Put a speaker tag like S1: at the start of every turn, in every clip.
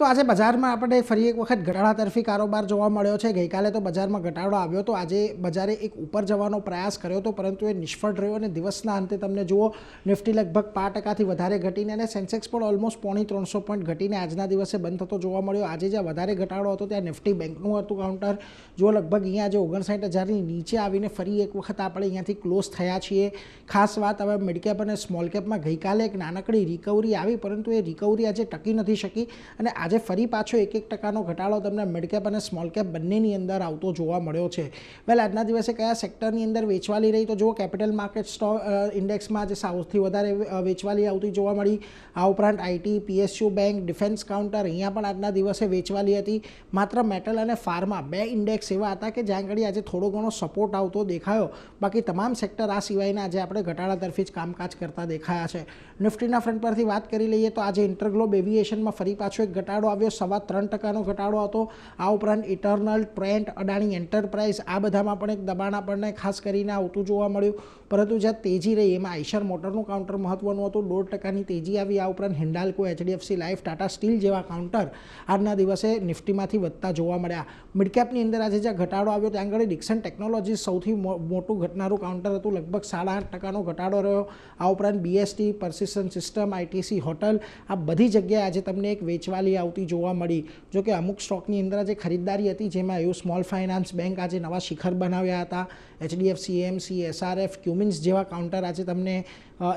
S1: તો આજે બજારમાં આપણે ફરી એક વખત ઘટાડા તરફી કારોબાર જોવા મળ્યો છે। ગઈકાલે તો બજારમાં ઘટાડો આવ્યો તો આજે બજારે એક ઉપર જવાનો પ્રયાસ કર્યો હતો, પરંતુ એ નિષ્ફળ રહ્યો અને દિવસના અંતે તમને જુઓ નિફ્ટી લગભગ 5%થી વધારે ઘટીને અને સેન્સેક્સ પણ ઓલમોસ્ટ 350 પોઈન્ટ ઘટીને આજના દિવસે બંધ થતો જોવા મળ્યો। આજે જ્યાં વધારે ઘટાડો હતો ત્યાં નિફ્ટી બેંકનું હતું કાઉન્ટર, જો લગભગ અહીંયા આજે 59,000ની નીચે આવીને ફરી એક વખત આપણે અહીંયાથી ક્લોઝ થયા છીએ। ખાસ વાત હવે મિડ કેપ અને સ્મોલ કેપમાં ગઈકાલે એક નાનકડી રિકવરી આવી, પરંતુ એ રિકવરી આજે ટકી નથી શકી અને આજે ફરી પાછો 1% ઘટાડો તમને મિડ કેપ અને સ્મોલ કેપ બંનેની અંદર આવતો જોવા મળ્યો છે। વેલ આજના દિવસે કયા સેક્ટરની અંદર વેચવાલી રહી તો જુઓ કેપિટલ માર્કેટ સ્ટોક ઇન્ડેક્સમાં આજે સૌથી વધારે વેચવાલી આવતી જોવા મળી। આ ઉપરાંત IT, PSU bank, defence counter અહીંયા પણ આજના દિવસે વેચવાલી હતી। માત્ર મેટલ અને ફાર્મા બે ઇન્ડેક્સ એવા હતા કે જ્યાં આગળ આજે થોડો ઘણો સપોર્ટ આવતો દેખાયો, બાકી તમામ સેક્ટર આ સિવાયના આજે આપણે ઘટાડા તરફી જ કામકાજ કરતા દેખાયા છે। નિફ્ટીના ફ્રન્ટ પરથી વાત કરી લઈએ તો આજે ઇન્ટરગ્લોબ એવિએશનમાં ફરી પાછો એક ઘટાડો આવ્યો, 3.25% ઘટાડો હતો। આ ઉપરાંત ઇટરનલ, ટ્રેન્ટ, અડાણી એન્ટરપ્રાઇઝ આ બધામાં પણ એક દબાણ આપણને ખાસ કરીને આવતું જોવા મળ્યું, પરંતુ જ્યાં તેજી રહી એમાં આઈશર મોટરનું કાઉન્ટર મહત્વનું હતું, 1.5% તેજી આવી। આ ઉપરાંત Hindalco, HDFC life, Tata steel જેવા કાઉન્ટર આજના દિવસે નિફ્ટીમાંથી વધતા જોવા મળ્યા। મિડકેપની અંદર આજે જ્યાં ઘટાડો આવ્યો ત્યાં આગળ ડિક્સન ટેકનોલોજી સૌથી મોટું ઘટનારું કાઉન્ટર હતું, લગભગ 8.5% ઘટાડો રહ્યો। આ ઉપરાંત BST, persistent system, ITC, hotel આ બધી જગ્યાએ આજે તમને એક વેચવાલી આવતી જોવા મળી। જો કે અમુક સ્ટોકની અંદર આજે ખરીદદારી હતી, જેમાં એવું સ્મોલ ફાઇનાન્સ બેંક આજે નવા શિખર બનાવ્યા હતા, એચડીએફસી, એએમસી, એસઆરએફ, ક્યુમિન્સ જેવા કાઉન્ટર આજે તમને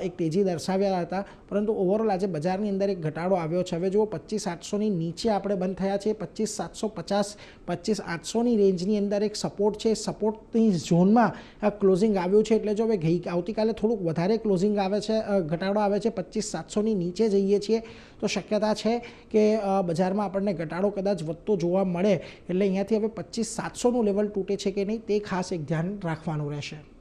S1: એક તેજી દર્શાવ્યા હતા, પરંતુ ઓવરઓલ આજે બજારની અંદર એક ઘટાડો આવ્યો છે। હવે જુઓ 25,800ની નીચે આપણે બંધ થયા છે, 25,750, 25,800ની રેન્જની અંદર એક સપોર્ટ છે, સપોર્ટની ઝોનમાં ક્લોઝિંગ આવ્યું છે, એટલે જો હવે આવતીકાલે થોડુંક વધારે ક્લોઝિંગ આવે છે, ઘટાડો આવે છે, 25,700ની નીચે જઈએ છીએ તો શક્યતા છે કે બજારમાં આપણને ઘટાડો કદાચ વધતો જોવા મળે, એટલે અહીંયાથી હવે 25,700નું લેવલ તૂટે છે કે નહીં તે ખાસ એક ધ્યાન રાખવાનું રહેશે।